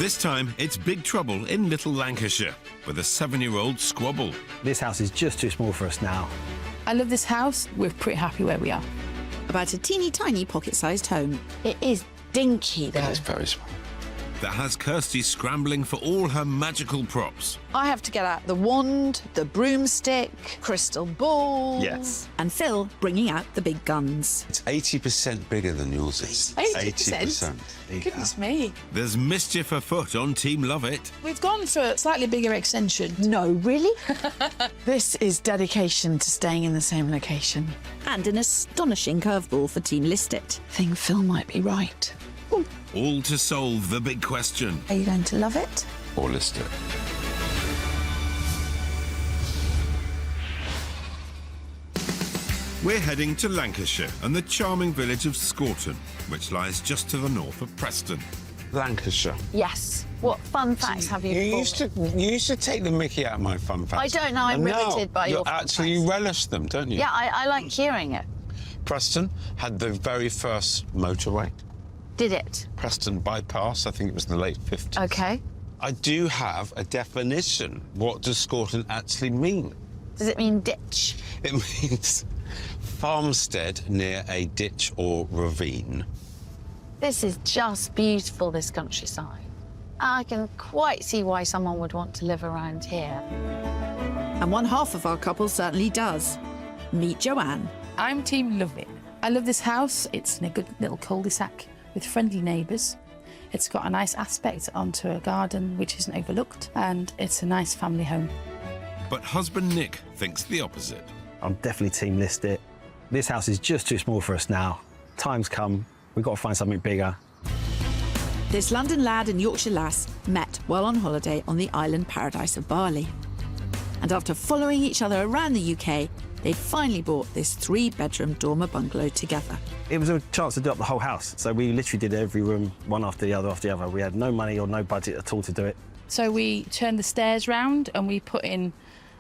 This time, it's big trouble in Little Lancashire with a 7-year-old squabble. This house is just too small for us now. I love this house. We're pretty happy where we are. About a teeny tiny pocket-sized home. It is dinky, though. It's very small. That has Kirstie scrambling for all her magical props. I have to get out the wand, the broomstick, crystal balls. Yes. And Phil bringing out the big guns. It's 80% bigger than yours is. 80%? Goodness me. There's mischief afoot on Team Love It. We've gone for a slightly bigger extension. No, really? This is dedication to staying in the same location. And an astonishing curveball for Team List It. I think Phil might be right. All to solve the big question. Are you going to love it? Or list it. We're heading to Lancashire and the charming village of Scorton, which lies just to the north of Preston. Lancashire. Yes. What fun facts have you You brought? used to take the mickey out of my fun facts. I don't know, I'm And now riveted by your fun actually, facts. you relish them, don't you? Yeah, I like hearing it. Preston had the very first motorway. Did it? Preston bypass, I think it was in the late 50s. OK. I do have a definition. What does Scorton actually mean? Does it mean ditch? It means farmstead near a ditch or ravine. This is just beautiful, this countryside. I can quite see why someone would want to live around here. And one half of our couple certainly does. Meet Joanne. I'm Team Love It. I love this house. It's in a good little cul-de-sac with friendly neighbours. It's got a nice aspect onto a garden which isn't overlooked, and it's a nice family home. But husband Nick thinks the opposite. I'm definitely Team List It. This house is just too small for us now. Time's come. We've got to find something bigger. This London lad and Yorkshire lass met while on holiday on the island paradise of Bali. And after following each other around the UK, they finally bought this 3-bedroom dormer bungalow together. It was a chance to do up the whole house, so we literally did every room, one after the other after the other. We had no money or no budget at all to do it. So we turned the stairs round and we put in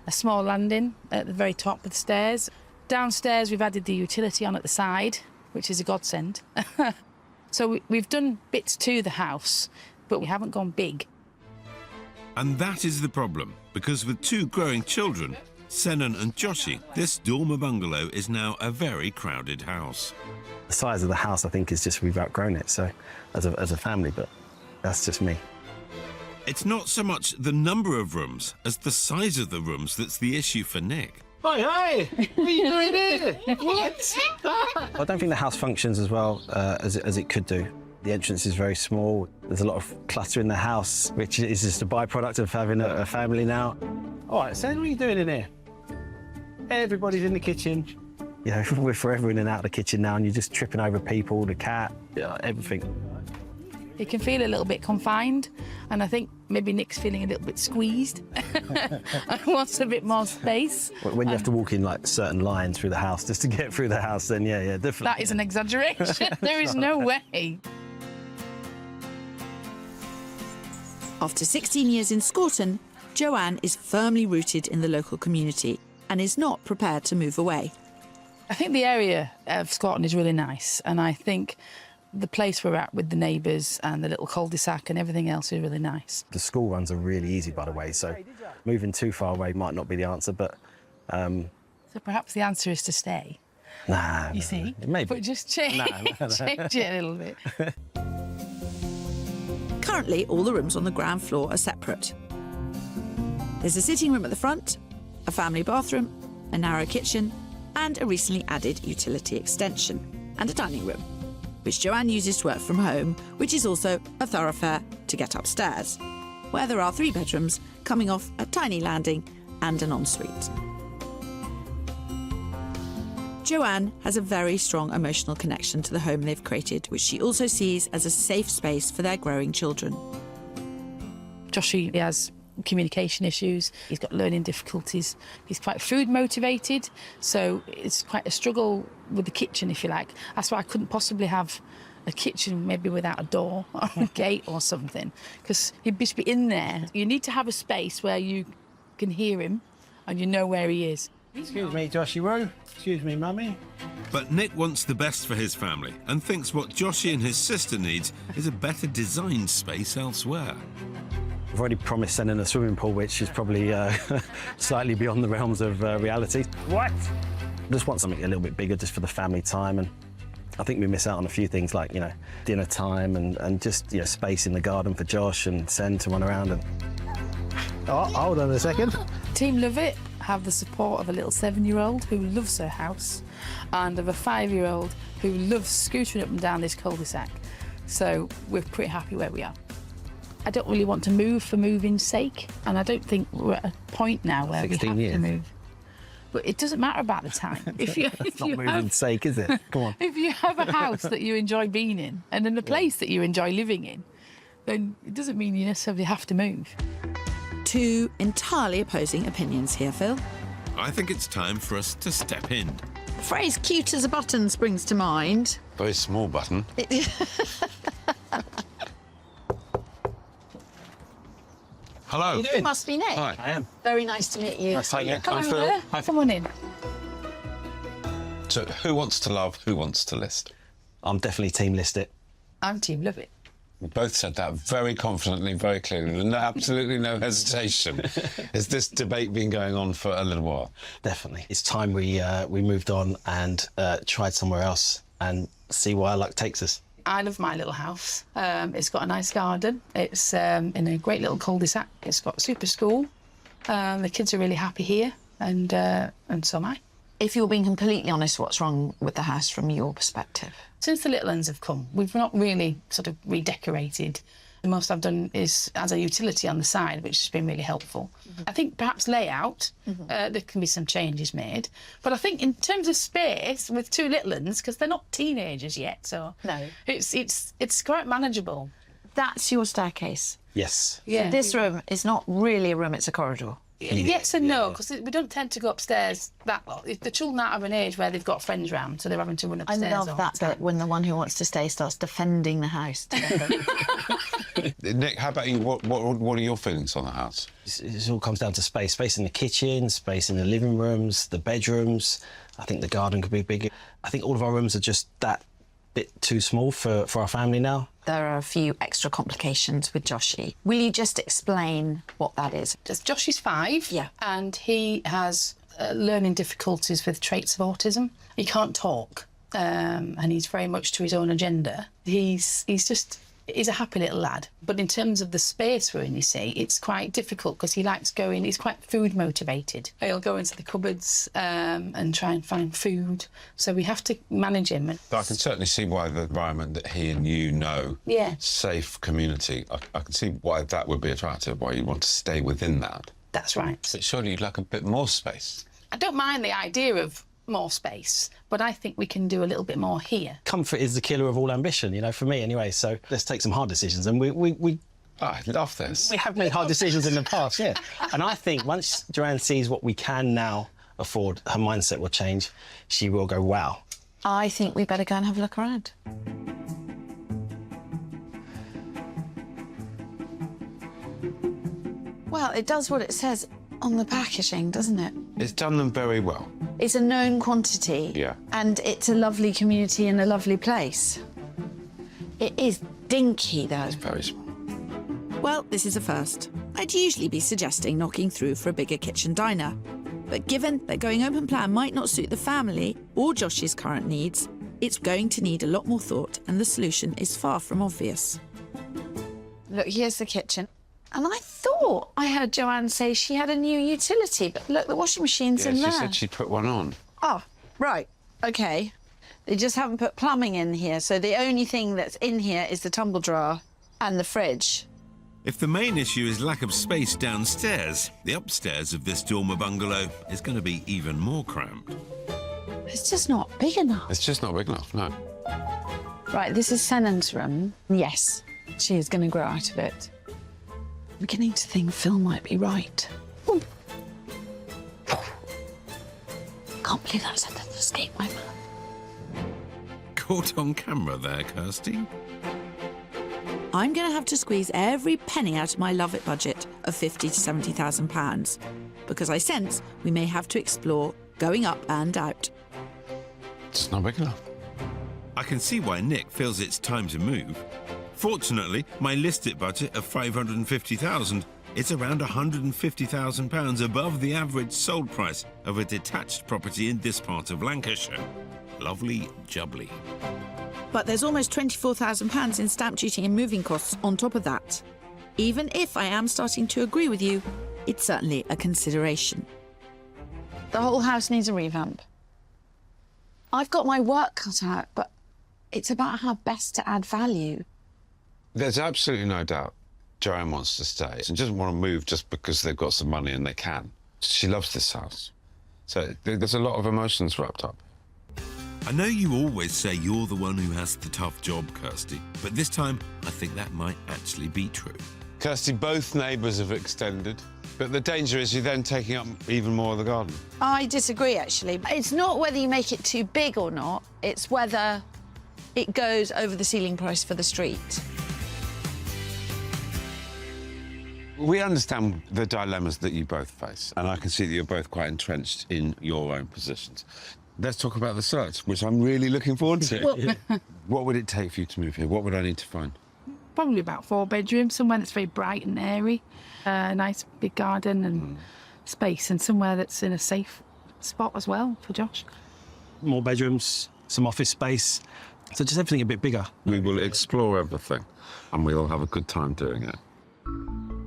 a small landing at the very top of the stairs. Downstairs, we've added the utility on at the side, which is a godsend. So we've done bits to the house, but we haven't gone big. And that is the problem, because with 2 growing children, Senan and Joshi, this dormer bungalow is now a very crowded house. The size of the house, I think, is just we've outgrown it, so as a family, but that's just me. It's not so much the number of rooms as the size of the rooms that's the issue for Nick. Hi! What are you doing here? What? I don't think the house functions as well as it could do. The entrance is very small. There's a lot of clutter in the house, which is just a byproduct of having a family now. All right, Sam, what are you doing in here? Everybody's in the kitchen. You know, we're forever in and out of the kitchen now, and you're just tripping over people, the cat, everything. You can feel a little bit confined, and I think maybe Nick's feeling a little bit squeezed and wants a bit more space. When you have to walk in like certain lines through the house just to get through the house, then yeah, definitely. That is an exaggeration. There is no way. After 16 years in Scorton, Joanne is firmly rooted in the local community and is not prepared to move away. I think the area of Scorton is really nice, and I think the place we're at with the neighbours and the little cul-de-sac and everything else is really nice. The school runs are really easy, by the way, so moving too far away might not be the answer, but... So perhaps the answer is to stay. Nah, You see? maybe. But just change, change it a little bit. Currently, all the rooms on the ground floor are separate. There's a sitting room at the front, a family bathroom, a narrow kitchen, and a recently added utility extension, and a dining room, which Joanne uses to work from home, which is also a thoroughfare to get upstairs, where there are 3 bedrooms coming off a tiny landing and an ensuite. Joanne has a very strong emotional connection to the home they've created, which she also sees as a safe space for their growing children. Joshi has communication issues, he's got learning difficulties, he's quite food motivated, so it's quite a struggle with the kitchen, if you like. That's why I couldn't possibly have a kitchen maybe without a door or a gate or something, because he'd just be in there. You need to have a space where you can hear him and you know where he is. Excuse me, Joshy Roo. Excuse me, Mummy. But Nick wants the best for his family and thinks what Joshy and his sister needs is a better designed space elsewhere. I've already promised sending a swimming pool, which is probably slightly beyond the realms of reality. What? I just want something a little bit bigger just for the family time, and I think we miss out on a few things like, dinner time and just, space in the garden for Josh and Sen to run around and... Oh, hold on a second. Team love it. Have the support of a little 7-year-old who loves her house and of a 5-year-old who loves scootering up and down this cul-de-sac. So we're pretty happy where we are. I don't really want to move for moving's sake, and I don't think we're at a point now where we have to move. But it doesn't matter about the time. It's not moving's sake, is it? Come on. If you have a house that you enjoy being in and in a place that you enjoy living in, then it doesn't mean you necessarily have to move. Two entirely opposing opinions here, Phil. I think it's time for us to step in. The phrase cute as a button springs to mind. Very small button. Hello. You must be Nick. Hi. I am. Very nice to meet you. Hi, Nick. Come I'm over Phil. there. Hi. Come on in. So, who wants to love, who wants to list? I'm definitely team list it. I'm team love it. We both said that very confidently, very clearly, and absolutely no hesitation. Has this debate been going on for a little while? Definitely. It's time we moved on and tried somewhere else and see where our luck takes us. I love my little house. It's got a nice garden. It's in a great little cul-de-sac. It's got a super school. The kids are really happy here, and so am I. If you're being completely honest, what's wrong with the house from your perspective? Since the little ones have come, we've not really sort of redecorated. The most I've done is as a utility on the side, which has been really helpful. I think perhaps layout, there can be some changes made. But I think in terms of space, with two little ones, because they're not teenagers yet, so No. it's quite manageable. That's your staircase. Yes. Yeah. So this room is not really a room, it's a corridor. Yes and no, because we don't tend to go upstairs that lot. The children aren't of an age where they've got friends round, so they're having to run I upstairs. love that bit when the one who wants to stay starts defending the house. Nick, how about you? What are your feelings on the house? It all comes down to space. Space in the kitchen, space in the living rooms, the bedrooms. I think the garden could be bigger. I think all of our rooms are just that bit too small for our family now. There are a few extra complications with Joshy. Will you just explain what that is? Josh is 5, Yeah. and he has learning difficulties with traits of autism. He can't talk, and he's very much to his own agenda. He's a happy little lad. But in terms of the space we're in, you see, it's quite difficult because he likes going, he's quite food motivated. He'll go into the cupboards and try and find food. So we have to manage him. But I can certainly see why the environment that he and you know, Yeah. safe community, I can see why that would be attractive, why you want to stay within that. That's right. But surely you'd like a bit more space. I don't mind the idea of more space, but I think we can do a little bit more here. Comfort is the killer of all ambition, for me anyway. So let's take some hard decisions. And we I love this. have made hard decisions in the past, yeah. And I think once Joanne sees what we can now afford, her mindset will change. She will go, wow. I think we better go and have a look around. Well, it does what it says on the packaging, doesn't it? It's done them very well. It's a known quantity. Yeah. And it's a lovely community and a lovely place. It is dinky, though. Very small. Well, this is a first. I'd usually be suggesting knocking through for a bigger kitchen diner. But given that going open plan might not suit the family or Josh's current needs, it's going to need a lot more thought, and the solution is far from obvious. Look, here's the kitchen. And I thought I heard Joanne say she had a new utility, but look, the washing machine's in She there. said she'd put one on. Oh, right. OK. They just haven't put plumbing in here, so the only thing that's in here is the tumble dryer and the fridge. If the main issue is lack of space downstairs, the upstairs of this dormer bungalow is going to be even more cramped. It's just not big enough. It's just not big enough, no. Right, this is Senon's room. Yes, she is going to grow out of it. I'm beginning to think Phil might be right. Ooh. Can't believe that sentence escaped my mouth. Caught on camera there, Kirstie. I'm going to have to squeeze every penny out of my Love It budget of £50,000 to £70,000. because I sense we may have to explore going up and out. It's not big enough. I can see why Nick feels it's time to move. Fortunately, my listed budget of $550,000 is around £150,000 above the average sold price of a detached property in this part of Lancashire. Lovely jubbly. But there's almost £24,000 in stamp duty and moving costs on top of that. Even if I am starting to agree with you, it's certainly a consideration. The whole house needs a revamp. I've got my work cut out, but it's about how best to add value. There's absolutely no doubt Joanne wants to stay and doesn't want to move just because they've got some money and they can. She loves this house. So there's a lot of emotions wrapped up. I know you always say you're the one who has the tough job, Kirstie, but this time I think that might actually be true. Kirstie, both neighbours have extended, but the danger is you're then taking up even more of the garden. I disagree, actually. It's not whether you make it too big or not, it's whether it goes over the ceiling price for the street. We understand the dilemmas that you both face, and I can see that you're both quite entrenched in your own positions. Let's talk about the search, which I'm really looking forward to. What would it take for you to move here? What would I need to find? Probably about 4 bedrooms, somewhere that's very bright and airy, a nice big garden and space, and somewhere that's in a safe spot as well for Josh. More bedrooms, some office space, so just everything a bit bigger. We will explore everything, and we'll have a good time doing it.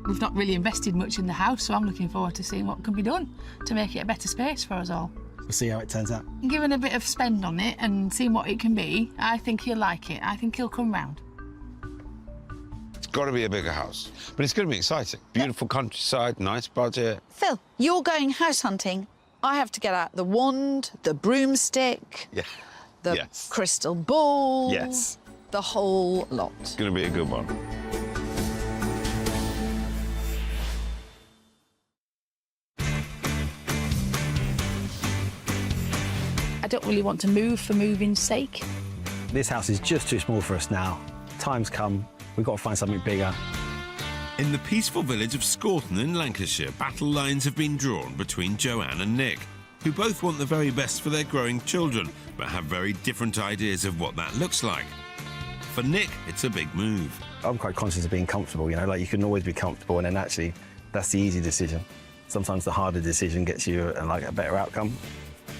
We've not really invested much in the house, so I'm looking forward to seeing what can be done to make it a better space for us all. We'll see how it turns out. Given a bit of spend on it and seeing what it can be, I think he'll like it. I think he'll come round. It's got to be a bigger house, but it's going to be exciting. Beautiful countryside, nice budget. Phil, you're going house hunting. I have to get out the wand, the broomstick, Yeah. the Yes. crystal ball, Yes. the whole lot. It's going to be a good one. I don't really want to move for moving's sake. This house is just too small for us now. Time's come, we've got to find something bigger. In the peaceful village of Scorton in Lancashire, battle lines have been drawn between Joanne and Nick, who both want the very best for their growing children, but have very different ideas of what that looks like. For Nick, it's a big move. I'm quite conscious of being comfortable, you know, like you can always be comfortable, and then actually that's the easy decision. Sometimes the harder decision gets you a better outcome.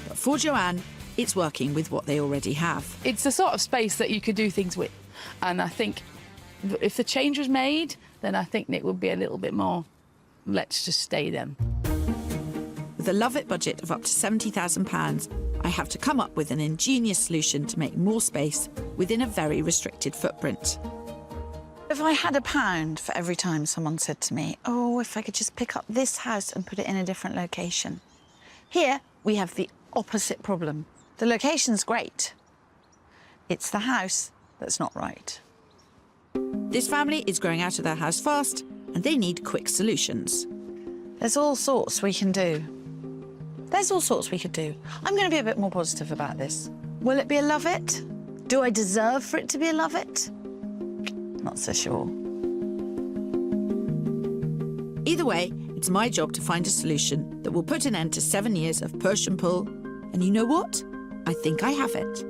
But for Joanne, it's working with what they already have. It's the sort of space that you could do things with. And I think if the change was made, then I think Nick would be a little bit more, let's just stay then. With a love-it budget of up to £70,000, I have to come up with an ingenious solution to make more space within a very restricted footprint. If I had £1 for every time someone said to me, oh, if I could just pick up this house and put it in a different location. Here, we have the opposite problem. The location's great. It's the house that's not right. This family is growing out of their house fast, and they need quick solutions. There's all sorts we can do. There's all sorts we could do. I'm going to be a bit more positive about this. Will it be a love it? Do I deserve for it to be a love it? Not so sure. Either way, it's my job to find a solution that will put an end to 7 years of push and pull. And you know what? I think I have it.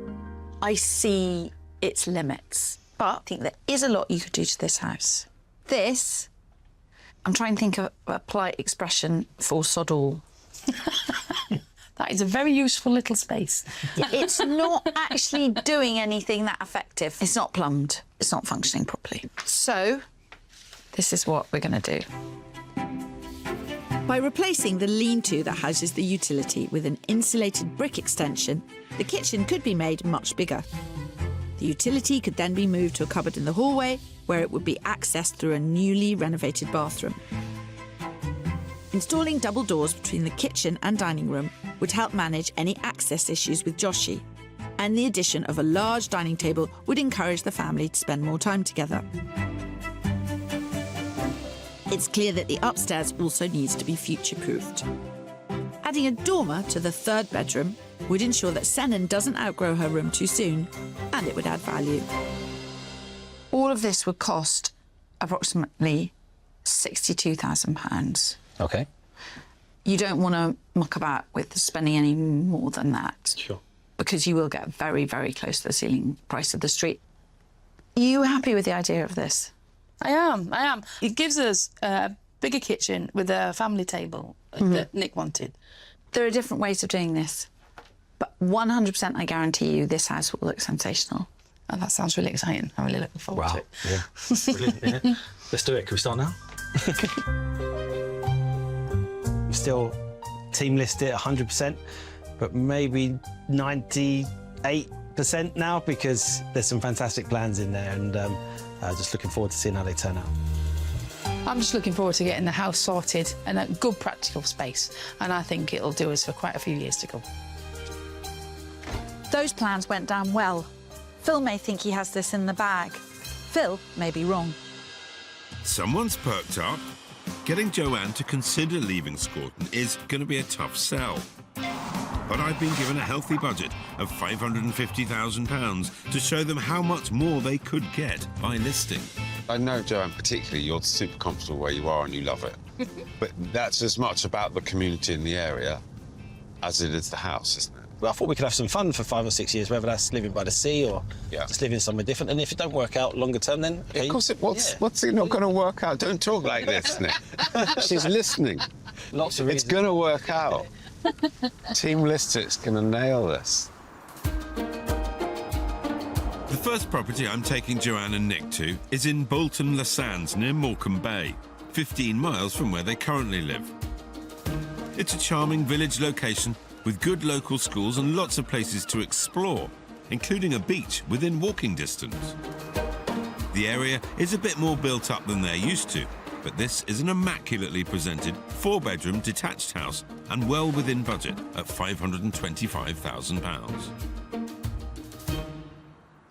I see its limits, but I think there is a lot you could do to this house. This, I'm trying to think of a polite expression for sod all. That is a very useful little space. It's not actually doing anything that effective. It's not plumbed. It's not functioning properly. So, this is what we're going to do. By replacing the lean-to that houses the utility with an insulated brick extension, the kitchen could be made much bigger. The utility could then be moved to a cupboard in the hallway, where it would be accessed through a newly renovated bathroom. Installing double doors between the kitchen and dining room would help manage any access issues with Joshi, and the addition of a large dining table would encourage the family to spend more time together. It's clear that the upstairs also needs to be future-proofed. Adding a dormer to the third bedroom would ensure that Senan doesn't outgrow her room too soon, and it would add value. All of this would cost approximately £62,000. OK. you don't want to muck about with spending any more than that. Sure. Because you will get very, very close to the ceiling price of the street. Are you happy with the idea of this? I am. It gives us a bigger kitchen with a family table that Nick wanted. There are different ways of doing this, but 100% I guarantee you this house will look sensational. And that sounds really exciting. I'm really looking forward to it. Yeah. Brilliant, yeah. Let's do it. Can we start now? We still team list it 100%, but maybe 98% now because there's some fantastic plans in there, and just looking forward to seeing how they turn out. I'm just looking forward to getting the house sorted and a good practical space, and I think it'll do us for quite a few years to come. Those plans went down well. Phil may think he has this in the bag. Phil may be wrong. Someone's perked up. Getting Joanne to consider leaving Scorton is going to be a tough sell. But I've been given a healthy budget of £550,000 to show them how much more they could get by listing. I know, Joanne, particularly, you're super comfortable where you are and you love it. But that's as much about the community in the area as it is the house, isn't it? Well, I thought we could have some fun for 5 or 6 years, whether that's living by the sea or just living somewhere different. And if it don't work out longer term, then okay. Of course, what's it not going to work out? Don't talk like this, Nick. She's listening. Lots of reasons. It's going to work out. Team Listic's going to nail this. The first property I'm taking Joanne and Nick to is in Bolton Le Sands near Morecambe Bay, 15 miles from where they currently live. It's a charming village location with good local schools and lots of places to explore, including a beach within walking distance. The area is a bit more built up than they're used to, but this is an immaculately presented 4-bedroom detached house and well within budget at £525,000.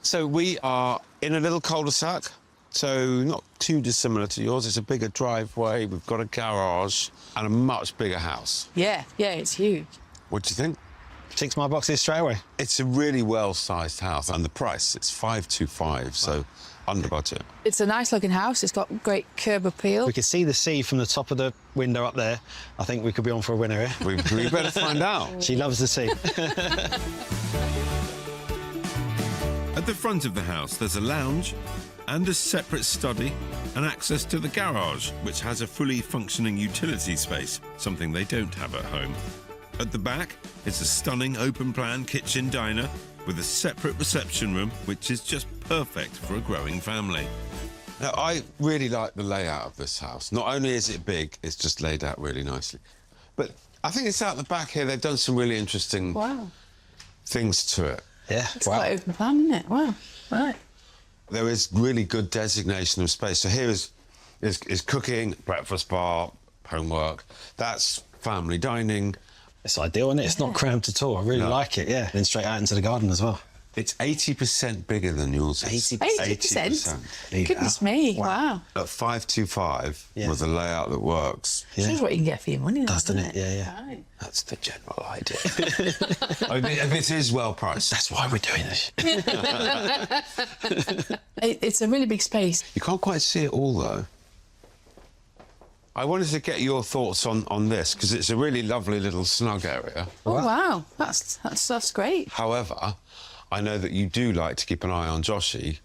So we are in a little cul-de-sac, so not too dissimilar to yours. It's a bigger driveway, we've got a garage and a much bigger house. Yeah, it's huge. What do you think? Ticks my boxes straight away. It's a really well-sized house, and the price, it's £525, so under budget. It's a nice-looking house. It's got great curb appeal. We can see the sea from the top of the window up there. I think we could be on for a winner here. We better find out. She loves the sea. At the front of the house, there's a lounge and a separate study and access to the garage, which has a fully functioning utility space, something they don't have at home. At the back, it's a stunning open-plan kitchen diner with a separate reception room, which is just perfect for a growing family. Now, I really like the layout of this house. Not only is it big, it's just laid out really nicely. But I think it's out the back here, they've done some really interesting things to it. Yeah, It's quite open plan, isn't it? Wow, right. There is really good designation of space. So here is cooking, breakfast bar, homework. That's family dining. It's ideal, isn't it? It's not cramped at all. I really like it, yeah. Then straight out into the garden as well. It's 80% bigger than yours. 80%? 80%? Goodness me, wow. At 525 with a layout that works. Yeah. Shows what you can get for your money, Doesn't it? Yeah. Right. That's the general idea. I mean, it is well priced. That's why we're doing this. It's a really big space. You can't quite see it all, though. I wanted to get your thoughts on this, because it's a really lovely little snug area. Oh, wow. That's great. However, I know that you do like to keep an eye on Joshy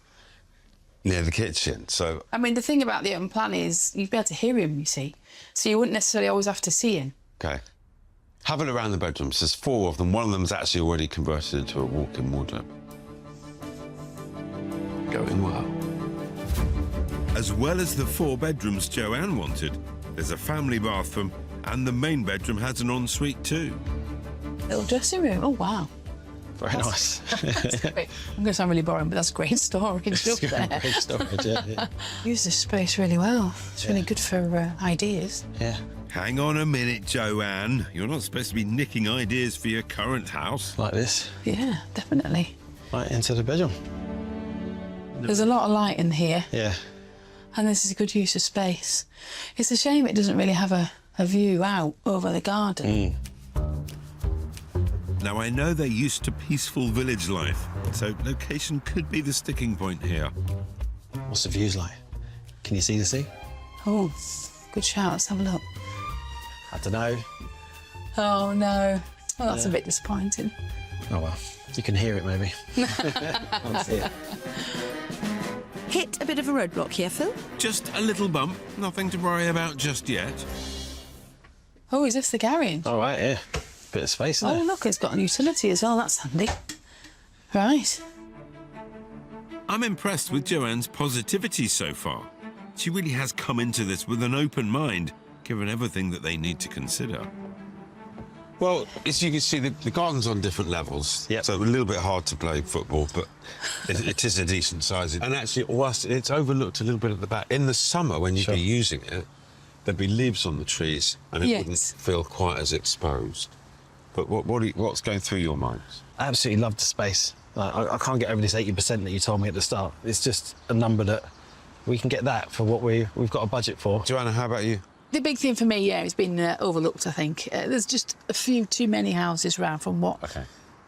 near the kitchen, so... I mean, the thing about the open plan is you'd be able to hear him, you see. So you wouldn't necessarily always have to see him. OK. Have a look around the bedrooms. There's 4 of them. One of them's actually already converted into a walk-in wardrobe. Going well. As well as the 4 bedrooms Joanne wanted, there's a family bathroom and the main bedroom has an ensuite too. Little dressing room. Oh, wow. Very nice. That's great. I'm going to sound really boring, but that's great storage up there. Great storage, yeah. Use this space really well. It's really good for ideas. Yeah. Hang on a minute, Joanne. You're not supposed to be nicking ideas for your current house. Like this. Yeah, definitely. Right into the bedroom. There's a lot of light in here. Yeah. And this is a good use of space. It's a shame it doesn't really have a view out over the garden. Now, I know they're used to peaceful village life, so location could be the sticking point here. What's the views like? Can you see the sea? Oh, good shout. Let's have a look. I don't know. Oh, no. Well, that's a bit disappointing. Oh, well, you can hear it, maybe. Can't see it. Hit a bit of a roadblock here, Phil. Just a little bump, nothing to worry about just yet. Oh, is this the garage? All right, yeah. Bit of space there. Oh, look, it's got an utility as well. That's handy. Right. I'm impressed with Joanne's positivity so far. She really has come into this with an open mind, given everything that they need to consider. Well, as you can see, the garden's on different levels. Yep. So a little bit hard to play football, but it is a decent size. And actually, whilst it's overlooked a little bit at the back, in the summer, when you'd Sure. be using it, there'd be leaves on the trees and it Yes. wouldn't feel quite as exposed. But what's going through your minds? I absolutely love the space. I can't get over this 80% that you told me at the start. It's just a number that we can get that for what we've got a budget for. Joanna, how about you? The big thing for me, yeah, has been overlooked, I think. There's just a few too many houses around from what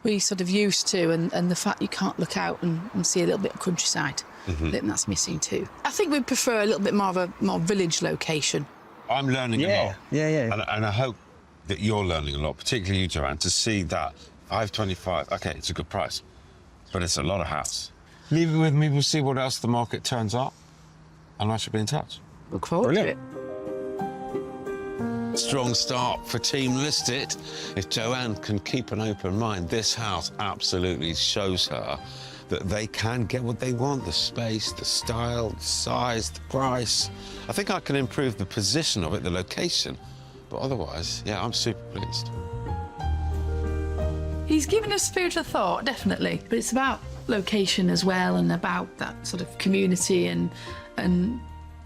we sort of used to, and the fact you can't look out and see a little bit of countryside. I think that's missing too. I think we prefer a little bit more of a more village location. I'm learning a lot. Yeah. And I hope that you're learning a lot, particularly you, Joanne, to see that 525, OK, it's a good price, but it's a lot of house. Leave it with me, we'll see what else the market turns up, and I shall be in touch. Look forward to it. Strong start for Team List It. If Joanne can keep an open mind, this house absolutely shows her that they can get what they want, the space, the style, the size, the price. I think I can improve the position of it, the location, but otherwise, yeah, I'm super pleased. He's given us food for thought, definitely, but it's about location as well, and about that sort of community and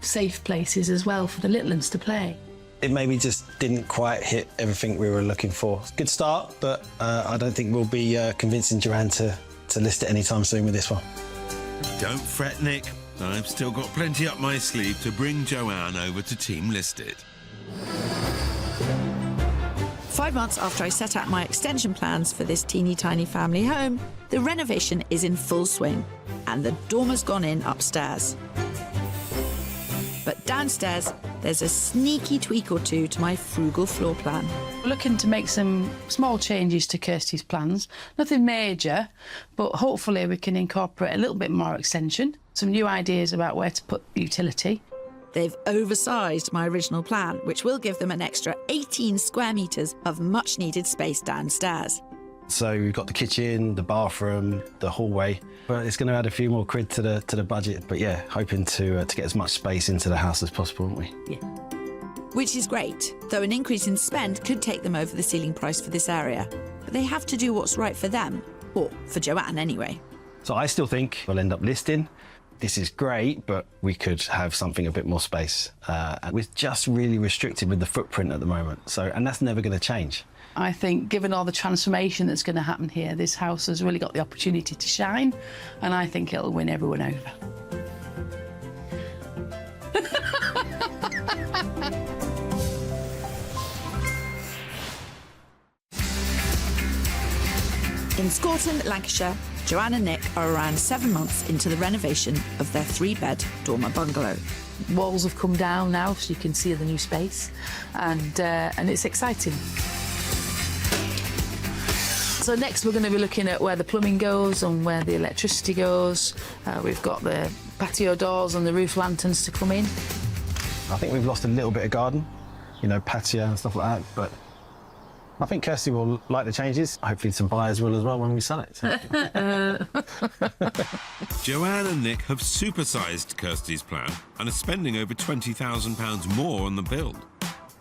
safe places as well for the little ones to play. It maybe just didn't quite hit everything we were looking for. Good start, but I don't think we'll be convincing Joanne to list it anytime soon with this one. Don't fret, Nick. I've still got plenty up my sleeve to bring Joanne over to Team List It. 5 months after I set out my extension plans for this teeny tiny family home, the renovation is in full swing and the dormer's gone in upstairs. But downstairs, there's a sneaky tweak or two to my frugal floor plan. We're looking to make some small changes to Kirstie's plans. Nothing major, but hopefully we can incorporate a little bit more extension, some new ideas about where to put the utility. They've oversized my original plan, which will give them an extra 18 square metres of much-needed space downstairs. So we've got the kitchen, the bathroom, the hallway. But it's going to add a few more quid to the budget. But yeah, hoping to get as much space into the house as possible, aren't we? Yeah. Which is great, though an increase in spend could take them over the ceiling price for this area. But they have to do what's right for them, or for Joanne anyway. So I still think we'll end up listing. This is great, but we could have something a bit more space. And we're just really restricted with the footprint at the moment. And that's never going to change. I think given all the transformation that's going to happen here, this house has really got the opportunity to shine, and I think it'll win everyone over. In Scorton, Lancashire, Joanne and Nick are around 7 months into the renovation of their 3-bed dormer bungalow. Walls have come down now, so you can see the new space, and it's exciting. So next we're going to be looking at where the plumbing goes and where the electricity goes. We've got the patio doors and the roof lanterns to come in. I think we've lost a little bit of garden, patio and stuff like that, but I think Kirstie will like the changes. Hopefully some buyers will as well when we sell it. So. Joanne and Nick have supersized Kirstie's plan and are spending over £20,000 more on the build.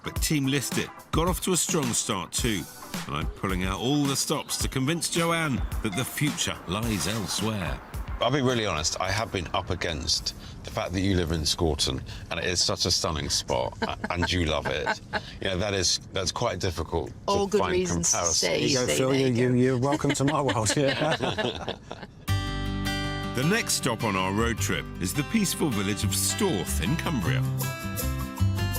But Team List It got off to a strong start too, and I'm pulling out all the stops to convince Joanne that the future lies elsewhere. I'll be really honest, I have been up against the fact that you live in Scorton and it is such a stunning spot and you love it. That's quite difficult All to good find reasons to comparisons. say. You go, Phil, you're welcome to my world. Yeah. The next stop on our road trip is the peaceful village of Storth in Cumbria.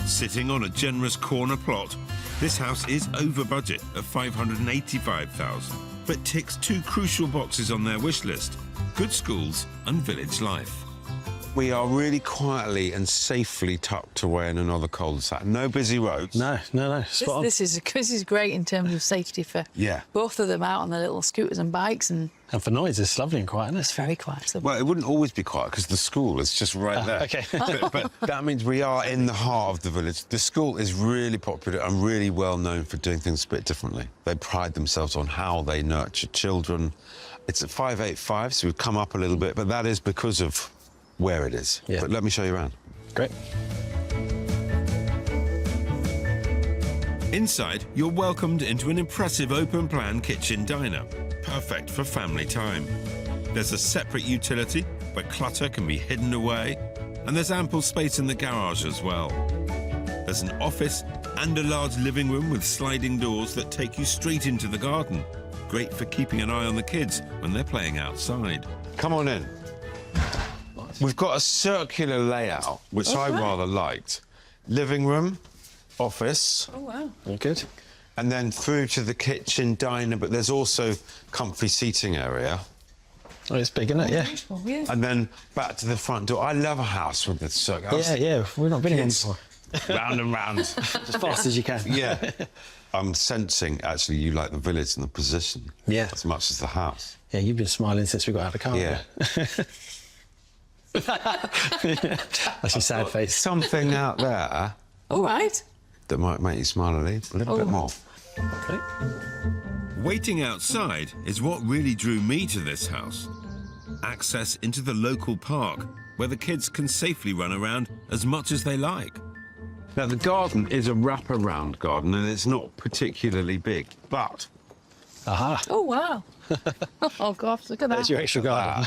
Sitting on a generous corner plot, this house is over budget at $585,000, but ticks 2 crucial boxes on their wish list: good schools and village life. We are really quietly and safely tucked away in another cul-de-sac. No busy roads. No. Spot on. This is great in terms of safety for both of them out on their little scooters and bikes, and for noise, it's lovely and quiet, isn't it? it's very quiet. So Well, it wouldn't always be quiet because the school is just right there. Okay. but that means we are in the heart of the village. The school is really popular and really well known for doing things a bit differently. They pride themselves on how they nurture children. It's at 585, so we've come up a little bit, but that is because of where it is. Yeah. But let me show you around. Great. Inside, you're welcomed into an impressive open-plan kitchen diner, perfect for family time. There's a separate utility where clutter can be hidden away, and there's ample space in the garage as well. There's an office and a large living room with sliding doors that take you straight into the garden. Great for keeping an eye on the kids when they're playing outside. Come on in. We've got a circular layout, which I rather liked. Living room, office. Oh, wow. Very good. And then through to the kitchen diner, but there's also comfy seating area. Oh, it's big, isn't it? Yeah. Beautiful, yeah. And then back to the front door. I love a house with the circle. Yeah. We've not been in one Kids. before. Round and round. As fast as you can. Yeah. I'm sensing, actually, you like the village and the position. Yeah. As much as the house. Yeah, you've been smiling since we got out of the car. Yeah. That's your sad face. Something out there All right. that might make you smile a little bit more. Okay. Waiting outside is what really drew me to this house. Access into the local park, where the kids can safely run around as much as they like. Now, the garden is a wraparound garden, and it's not particularly big, but Aha. Oh, wow. Oh, gosh, look at that. There's your extra garden.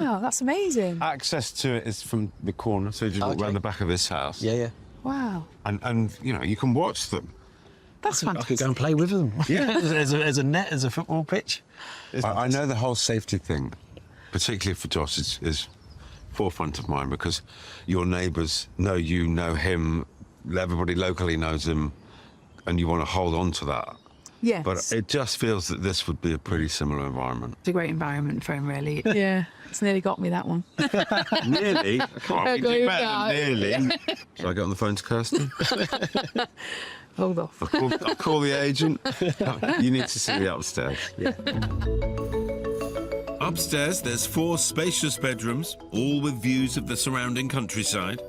Wow, that's amazing. access to it is from the corner, so you just walk Okay. around the back of this house. Yeah. Wow. And you know, you can watch them. That's I could fantastic. go and play with them. Yeah. As a net, as a football pitch. I know the whole safety thing, particularly for Josh, is forefront of mind because your neighbours know you, know him, everybody locally knows him, and you want to hold on to that. Yes. But it just feels that this would be a pretty similar environment. It's a great environment for him, really. Yeah, it's nearly got me, that one. Nearly. I can't Go be with better that. than nearly. Should I get on the phone to Kirstie? Hold off. I'll call the agent. You need to see the upstairs. Yeah. Upstairs, there's 4 spacious bedrooms, all with views of the surrounding countryside.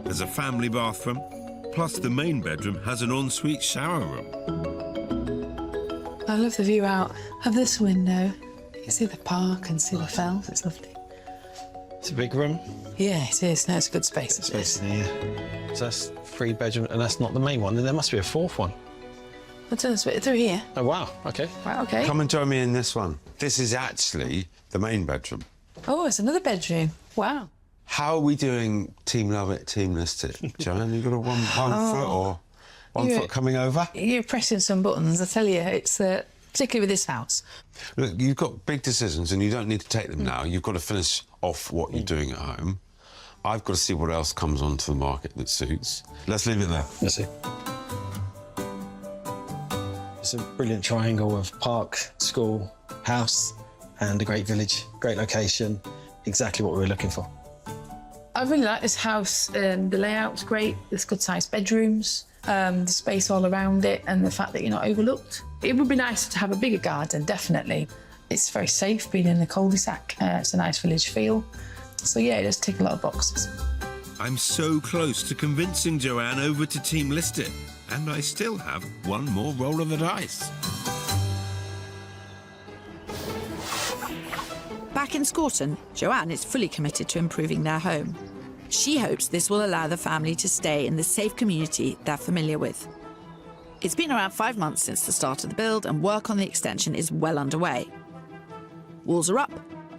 There's a family bathroom, plus the main bedroom has an ensuite shower room. I love the view out of this window. You can see the park and see the fells. It's lovely. It's a big room. Yeah, it is. No, it's a good space. Yeah. So that's 3 bedroom, and that's not the main one. Then there must be a 4th one. Let's turn this bit through here. Oh wow. Okay. Right, okay. Come and join me in this one. This is actually the main bedroom. Oh, it's another bedroom. Wow. How are we doing Team Love It, Team List It? Joanne, you got a one foot or one Yeah. foot coming over? You're pressing some buttons, I tell you. It's particularly with this house. Look, you've got big decisions and you don't need to take them now. You've got to finish off what you're doing at home. I've got to see what else comes onto the market that suits. Let's leave it there. Let's see. It's a brilliant triangle of park, school, house, and a great village. Great location. Exactly what we were looking for. I really like this house. The layout's great. There's good-sized bedrooms, the space all around it, and the fact that you're not overlooked. It would be nice to have a bigger garden, definitely. It's very safe being in the cul-de-sac. It's a nice village feel. So yeah, it does tick a lot of boxes. I'm so close to convincing Joanne over to Team List It, and I still have one more roll of the dice. Back in Scorton, Joanne is fully committed to improving their home. She hopes this will allow the family to stay in the safe community they're familiar with. It's been around 5 months since the start of the build, and work on the extension is well underway. Walls are up,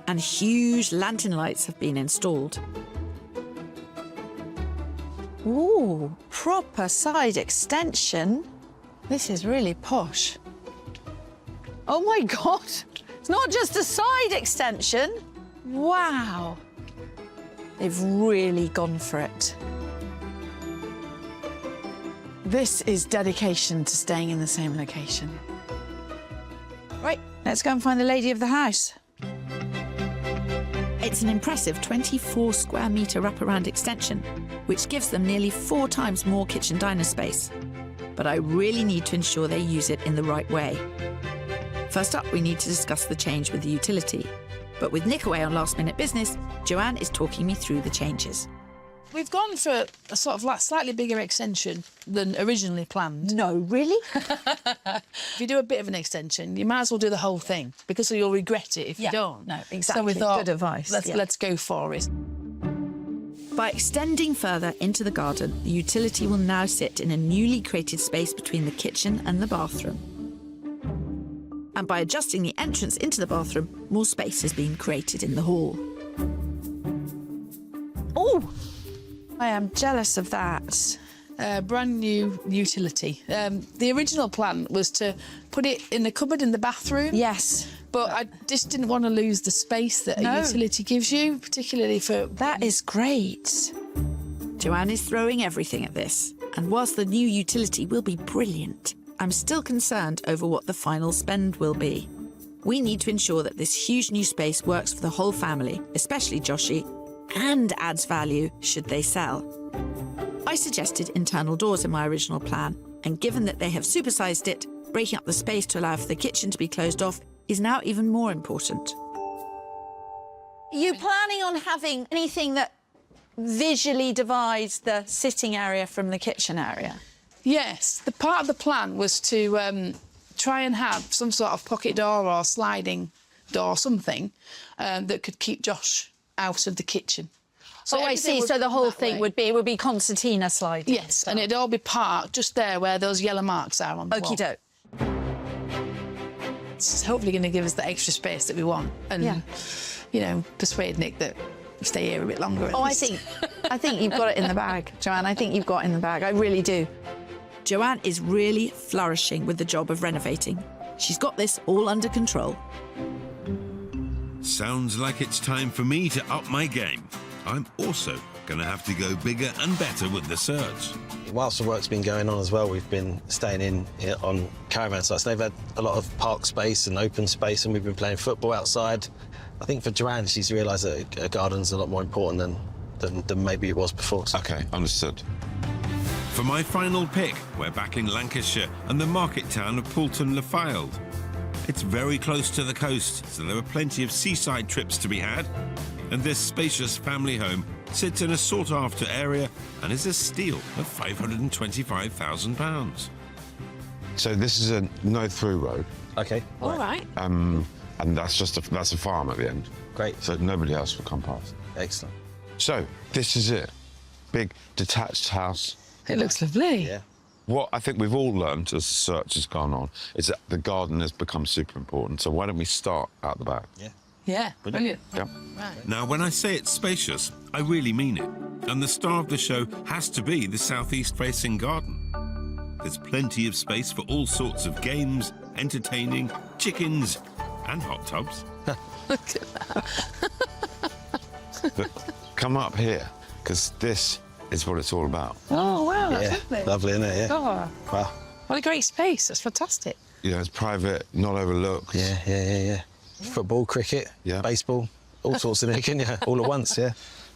and huge lantern lights have been installed. Ooh, proper side extension. This is really posh. Oh my God, it's not just a side extension. Wow. They've really gone for it. This is dedication to staying in the same location. Right, let's go and find the lady of the house. It's an impressive 24 square metre wraparound extension, which gives them nearly 4 times more kitchen diner space. But I really need to ensure they use it in the right way. First up, we need to discuss the change with the utility. But with Nick away on last-minute business, Joanne is talking me through the changes. We've gone for a sort of like slightly bigger extension than originally planned. No, really? If you do a bit of an extension, you might as well do the whole thing because you'll regret it if you don't. No, exactly. So we thought, good advice. Let's go for it. By extending further into the garden, the utility will now sit in a newly created space between the kitchen and the bathroom. And by adjusting the entrance into the bathroom, more space has been created in the hall. Oh, I am jealous of that. Brand new utility. The original plan was to put it in the cupboard in the bathroom. Yes. But I just didn't want to lose the space that a utility gives you, particularly for... That is great. Joanne is throwing everything at this. And whilst the new utility will be brilliant, I'm still concerned over what the final spend will be. We need to ensure that this huge new space works for the whole family, especially Joshi, and adds value should they sell. I suggested internal doors in my original plan, and given that they have supersized it, breaking up the space to allow for the kitchen to be closed off is now even more important. Are you planning on having anything that visually divides the sitting area from the kitchen area? Yes, the part of the plan was to try and have some sort of pocket door or sliding door, something that could keep Josh out of the kitchen. So I see. So the whole thing would be concertina sliding. Yes, and it'd all be parked just there where those yellow marks are on the wall. Okie doke. It's hopefully going to give us the extra space that we want and, you know, persuade Nick that we stay here a bit longer. Oh, I think you've got it in the bag, Joanne. I think you've got it in the bag. I really do. Joanne is really flourishing with the job of renovating. She's got this all under control. Sounds like it's time for me to up my game. I'm also going to have to go bigger and better with the search. Whilst the work's been going on as well, we've been staying in here on caravan sites. They've had a lot of park space and open space, and we've been playing football outside. I think for Joanne, she's realised that a garden's a lot more important than maybe it was before. OK, understood. For my final pick, we're back in Lancashire and the market town of Poulton-le-Fylde. It's very close to the coast, so there are plenty of seaside trips to be had. And this spacious family home sits in a sought-after area and is a steal of £525,000. So this is a no-through road. OK. All right. And that's a farm at the end. Great. So nobody else will come past. Excellent. So this is it. Big detached house. It looks lovely. Yeah. What I think we've all learned as the search has gone on is that the garden has become super important. So why don't we start out the back? Yeah. Yeah, brilliant. Yeah. Right. Now, when I say it's spacious, I really mean it. And the star of the show has to be the southeast-facing garden. There's plenty of space for all sorts of games, entertaining, chickens, and hot tubs. Look at that. But come up here, because this is what it's all about. Oh, wow, that's Yeah. lovely. Lovely, isn't it? Yeah. Oh, Wow. what a great space. That's fantastic. You know, it's private, not overlooked. Yeah. Football, cricket, baseball, all sorts of things, yeah, all at once, yeah.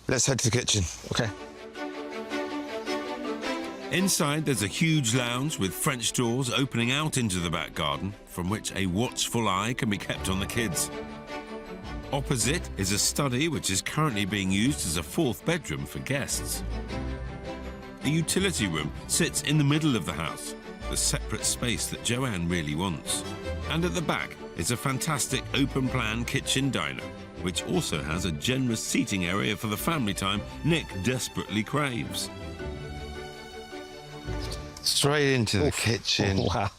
Let's head to the kitchen. OK. Inside, there's a huge lounge with French doors opening out into the back garden, from which a watchful eye can be kept on the kids. Opposite is a study which is currently being used as a fourth bedroom for guests. A utility room sits in the middle of the house, the separate space that Joanne really wants. And at the back is a fantastic open-plan kitchen diner, which also has a generous seating area for the family time Nick desperately craves. Straight into the kitchen. Oh, wow.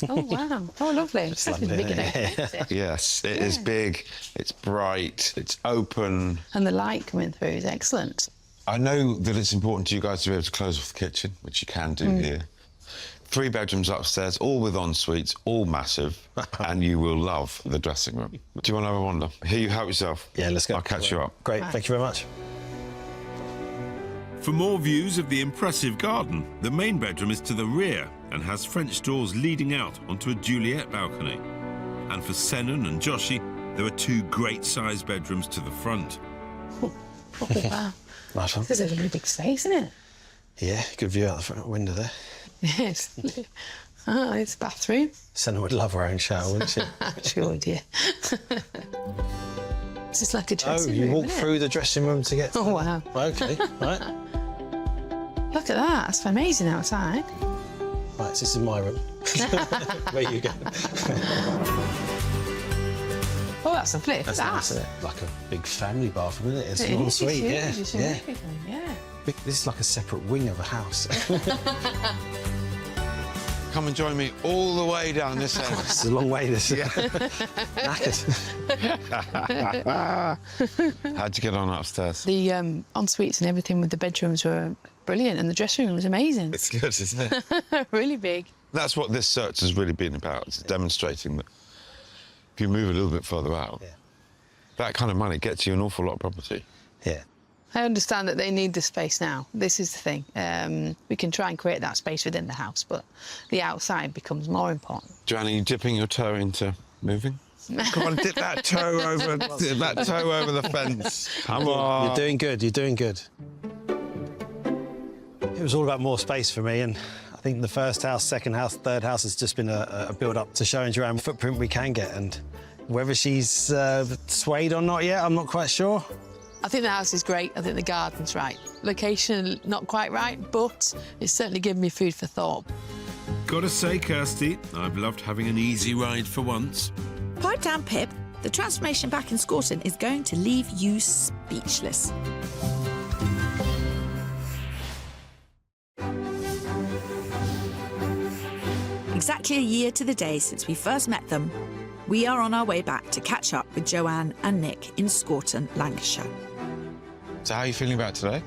Oh, wow. Oh, lovely. It's lovely, big isn't enough, it? isn't it? Yes, it is big, it's bright, it's open. And the light coming through is excellent. I know that it's important to you guys to be able to close off the kitchen, which you can do here. 3 bedrooms upstairs, all with en-suites, all massive, and you will love the dressing room. Do you want to have a wander? Here, you help yourself. Yeah, let's go. I'll catch you up. Great, thank you very much. For more views of the impressive garden, the main bedroom is to the rear and has French doors leading out onto a Juliet balcony. And for Senan and Joshi, there are 2 great-sized bedrooms to the front. Oh, wow. Nice one. This is a really big space, isn't it? Yeah, good view out the front window there. Yes. Oh, it's a bathroom. Senna would love her own shower, wouldn't she? She would, yeah. This is like a dressing room, you walk isn't it? through the dressing room to get to Oh, wow. OK, right. Look at that. It's amazing outside. Right, so this is my room. Where you go. Oh, that's a flip. That's nice, isn't it? Like a big family bathroom, isn't it? It's an It's ensuite, huge. yeah. It's a Yeah. really big one, yeah. This is like a separate wing of a house. Come and join me all the way down this end. It's a long way, this. Knackered. How'd you get on upstairs? The en-suites and everything with the bedrooms were brilliant, and the dressing room was amazing. It's good, isn't it? Really big. That's what this search has really been about. It's demonstrating that if you move a little bit further out, that kind of money gets you an awful lot of property. Yeah. I understand that they need the space now. This is the thing. We can try and create that space within the house, but the outside becomes more important. Joanne, are you dipping your toe into moving? Come on, dip that toe over the fence. Come on. You're doing good, you're doing good. It was all about more space for me, and I think the first house, second house, third house has just been a build-up to showing Joanne what footprint we can get, and whether she's swayed or not yet, I'm not quite sure. I think the house is great. I think the garden's right. Location, not quite right, but it's certainly given me food for thought. Gotta say, Kirstie, I've loved having an easy ride for once. Pipe down, Pip. The transformation back in Scorton is going to leave you speechless. Exactly a year to the day since we first met them, we are on our way back to catch up with Joanne and Nick in Scorton, Lancashire. So how are you feeling about today?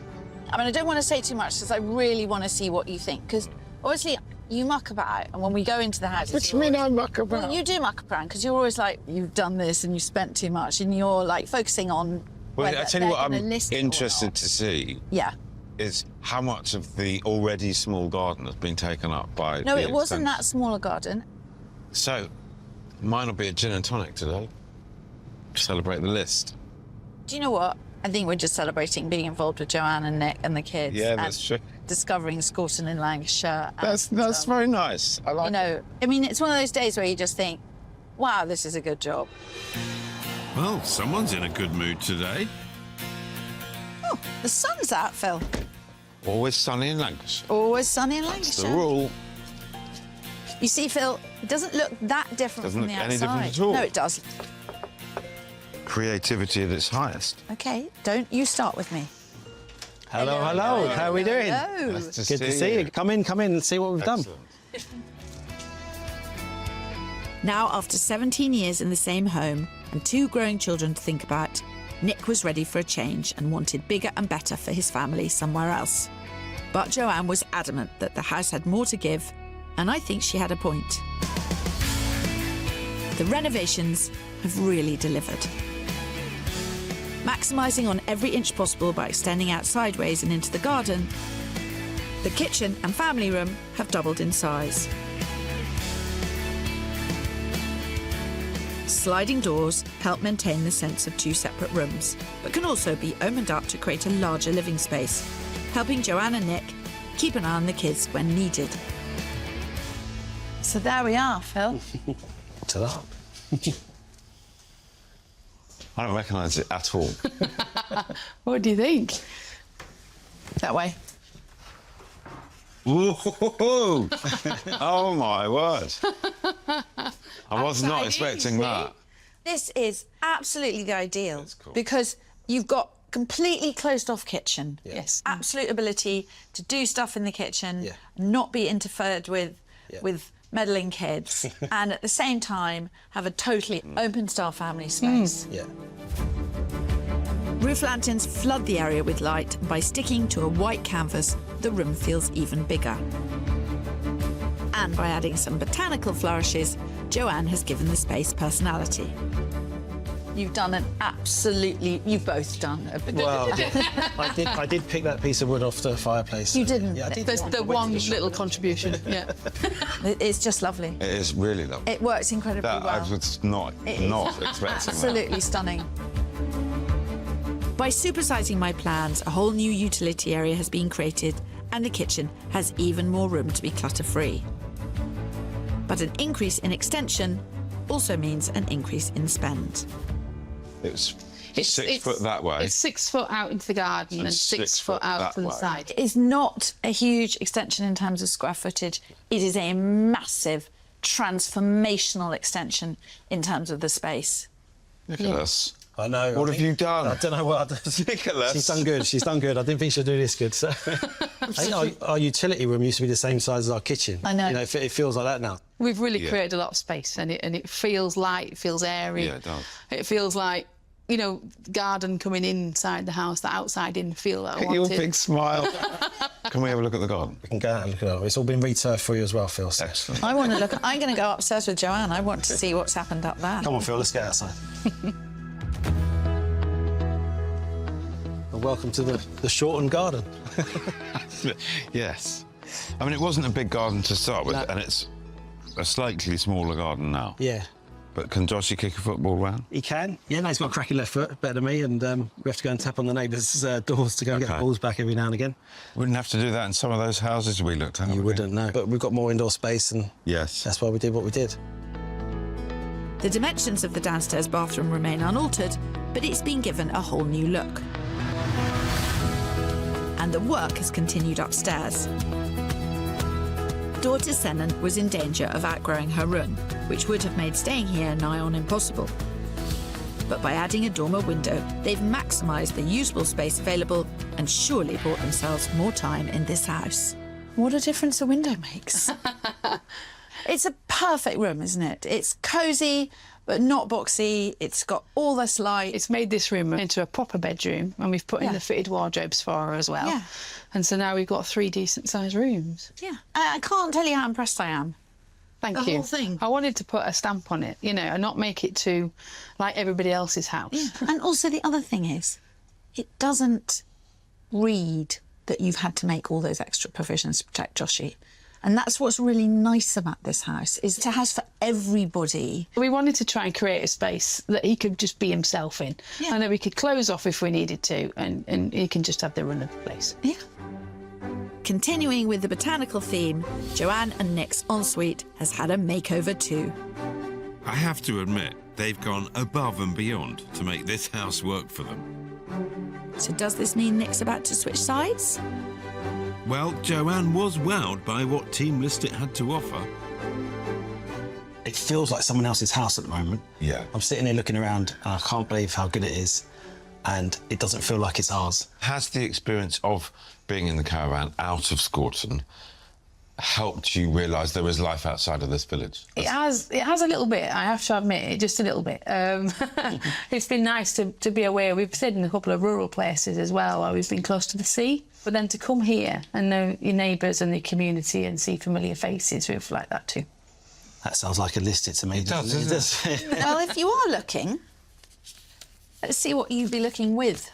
I mean, I don't want to say too much because I really want to see what you think. Because obviously you muck about, and when we go into the house, What do you mean I muck about? well, you do muck around because you're always like, you've done this and you spent too much, and you're like focusing on. Well, whether I tell you they're what I'm gonna list it or interested not. to see Yeah. is how much of the already small garden has been taken up by No, the it wasn't that extension. smaller garden. So, mine will be a gin and tonic today. Celebrate the list. Do you know what? I think we're just celebrating being involved with Joanne and Nick and the kids. Yeah, and that's true. Discovering Scorton in Lancashire. That's and, very nice. I like you know, I mean, it's one of those days where you just think, wow, this is a good job. Well, someone's in a good mood today. Oh, the sun's out, Phil. Always sunny in Lancashire. Always sunny in That's Lancashire. the rule. You see, Phil, it doesn't look that different Doesn't from the look outside. any different at all. No, it does. Creativity at its highest. OK, don't you start with me. Hello, hello. How are we doing? Hello. Nice to Good to see you. Come in and see what we've done. Excellent. Now, after 17 years in the same home and 2 growing children to think about, Nick was ready for a change and wanted bigger and better for his family somewhere else. But Joanne was adamant that the house had more to give, and I think she had a point. The renovations have really delivered. Maximising on every inch possible by extending out sideways and into the garden, the kitchen and family room have doubled in size. Sliding doors help maintain the sense of 2 separate rooms, but can also be opened up to create a larger living space, helping Joanne and Nick keep an eye on the kids when needed. So there we are, Phil. To that. I don't recognise it at all. What do you think? That way. Whoa! Oh my word! I was not expecting that. This is absolutely the ideal. That's cool. Because you've got completely closed-off kitchen. Yes. Absolute ability to do stuff in the kitchen, Yeah. not be interfered with Yeah. with meddling kids, and at the same time have a totally open-style family space. Yeah. Roof lanterns flood the area with light, and by sticking to a white canvas, the room feels even bigger. And by adding some botanical flourishes, Joanne has given the space personality. You've done an absolutely... You've both done a... Well, I did pick that piece of wood off the fireplace. You didn't? Yeah, I did. There's the one little contribution, yeah. It's just lovely. It is really lovely. It works incredibly That well. I was not expecting Absolutely stunning. By supersizing my plans, a whole new utility area has been created and the kitchen has even more room to be clutter-free. But an increase in extension also means an increase in spend. that. It's 6 foot that way. It's 6 foot out into the garden and 6 foot out to the side. It's not a huge extension in terms of square footage. It is a massive, transformational extension in terms of the space. Look at us. I know. What have you done? I don't know what I've done. Nicholas. She's done good. She's done good. I didn't think she'd do this good. So, I think our utility room used to be the same size as our kitchen. I know. You know, it feels like that now. We've really created a lot of space, and it feels light, it feels airy. Yeah, it does. It feels like, you know, garden coming inside the house, the outside didn't feel that I wanted. Your big smile. Can we have a look at the garden? We can go out and look at it. It's all been returfed for you as well, Phil. So. Excellent. I want to look... I'm going to go upstairs with Joanne. I want to see what's happened up there. Come on, Phil, let's get outside. Well, welcome to the Scorton garden. Yes. I mean, it wasn't a big garden to start with, and it's a slightly smaller garden now. Yeah. But can Joshy kick a football round? He can. Yeah, no, he's got a cracking left foot, better than me, and we have to go and tap on the neighbours' doors to go and get the balls back every now and again. Wouldn't have to do that in some of those houses we looked at. You would we? wouldn't know. But we've got more indoor space, and Yes. that's why we did what we did. The dimensions of the downstairs bathroom remain unaltered, but it's been given a whole new look. And the work has continued upstairs. Daughter Senan was in danger of outgrowing her room, which would have made staying here nigh on impossible. But by adding a dormer window, they've maximised the usable space available and surely bought themselves more time in this house. What a difference a window makes. It's a perfect room, isn't it? It's cosy, but not boxy. It's got all this light. It's made this room into a proper bedroom, and we've put in the fitted wardrobes for her as well. Yeah. And so now we've got 3 decent-sized rooms. Yeah. I can't tell you how impressed I am. Thank The you. whole thing. I wanted to put a stamp on it, you know, and not make it too like everybody else's house. Yeah. And also the other thing is, it doesn't read that you've had to make all those extra provisions to protect Joshy. And that's what's really nice about this house, is it's a house for everybody. We wanted to try and create a space that he could just be himself in, and that we could close off if we needed to, and he can just have the run of the place. Yeah. Continuing with the botanical theme, Joanne and Nick's ensuite has had a makeover too. I have to admit, they've gone above and beyond to make this house work for them. So does this mean Nick's about to switch sides? Well, Joanne was wowed by what Team Listit had to offer. It feels like someone else's house at the moment. Yeah. I'm sitting here looking around, and I can't believe how good it is, and it doesn't feel like it's ours. Has the experience of being in the caravan out of Scorton helped you realise there is life outside of this village? It has a little bit, I have to admit it, just a little bit. It's been nice to be aware. We've stayed in a couple of rural places as well, where we've been close to the sea. But then to come here and know your neighbours and the community and see familiar faces, we've liked that too. That sounds like a Listit to me. It does, doesn't it? Well, if you are looking, let's see what you'd be looking with.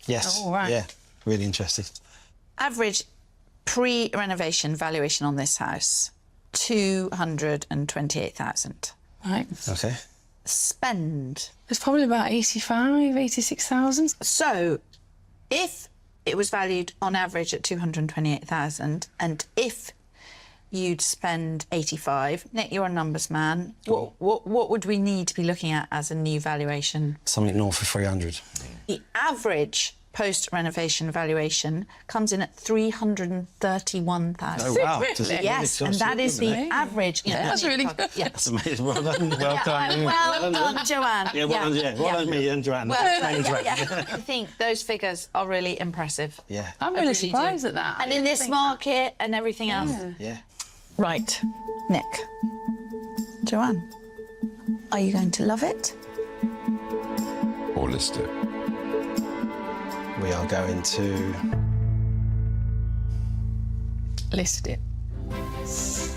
Yes. Oh, right. Yeah. Really interested. Average pre-renovation valuation on this house, 228,000. Right. Okay. Spend. It's probably about 85, 86,000. So, if it was valued on average at 228,000, and if you'd spend 85, Nick, you're a numbers man. What would we need to be looking at as a new valuation? Something north of 300. The average post-renovation valuation comes in at 331,000. Oh, wow. Really? Yes, and that is the average. That's really good. Yeah. That's amazing. Well done. Well done. Well done, Joanne. Yeah, well done, yeah. Well done, me and Joanne. I think those figures are really impressive. Yeah. I'm really surprised at that. And in this market and everything else. Yeah. Right, Nick. Joanne, are you going to love it? Or Listit? We are going to... List it.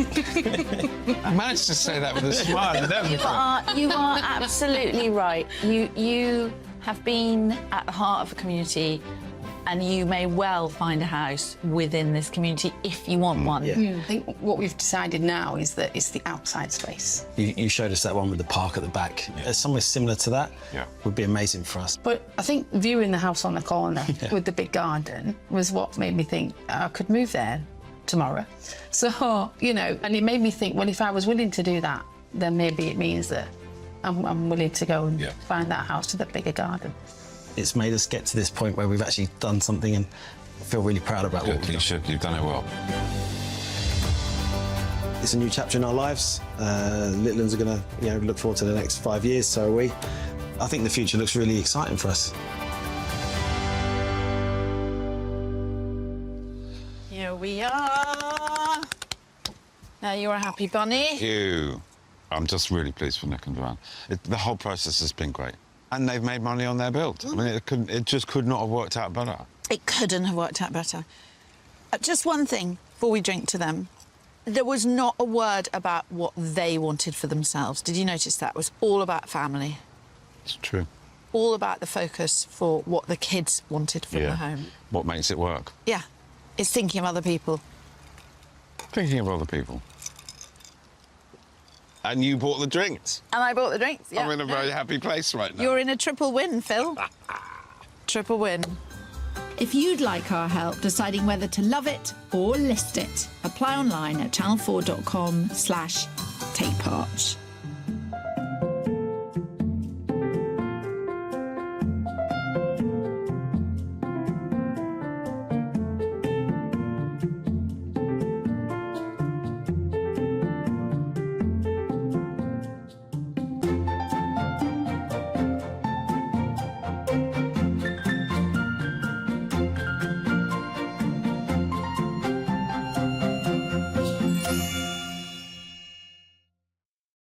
I managed to say that with a smile and everything. You are absolutely right. You have been at the heart of a community, and you may well find a house within this community if you want one. I think what we've decided now is that it's the outside space. You showed us that one with the park at the back. Somewhere similar to that would be amazing for us. But I think viewing the house on the corner with the big garden was what made me think I could move there tomorrow. So, you know, and it made me think, well, if I was willing to do that, then maybe it means that I'm willing to go and find that house with a bigger garden. It's made us get to this point where we've actually done something and feel really proud about what we've done. You've done it well. It's a new chapter in our lives. Little ones are going to, look forward to the next 5 years, so are we. I think the future looks really exciting for us. Here we are. Now you're a happy bunny. I'm just really pleased for Nick and Joanne. The whole process has been great. And they've made money on their build. I mean, it just could not have worked out better. It couldn't have worked out better. Just one thing before we drink to them. There was not a word about what they wanted for themselves. Did you notice that? It was all about family. It's true. All about the focus for what the kids wanted from the home. What makes it work? Yeah. It's thinking of other people. Thinking of other people. And you bought the drinks. And I bought the drinks, yeah. I'm in a very happy place right now. You're in a triple win, Phil. Triple win. If you'd like our help deciding whether to love it or list it, apply online at channel4.com/takepart.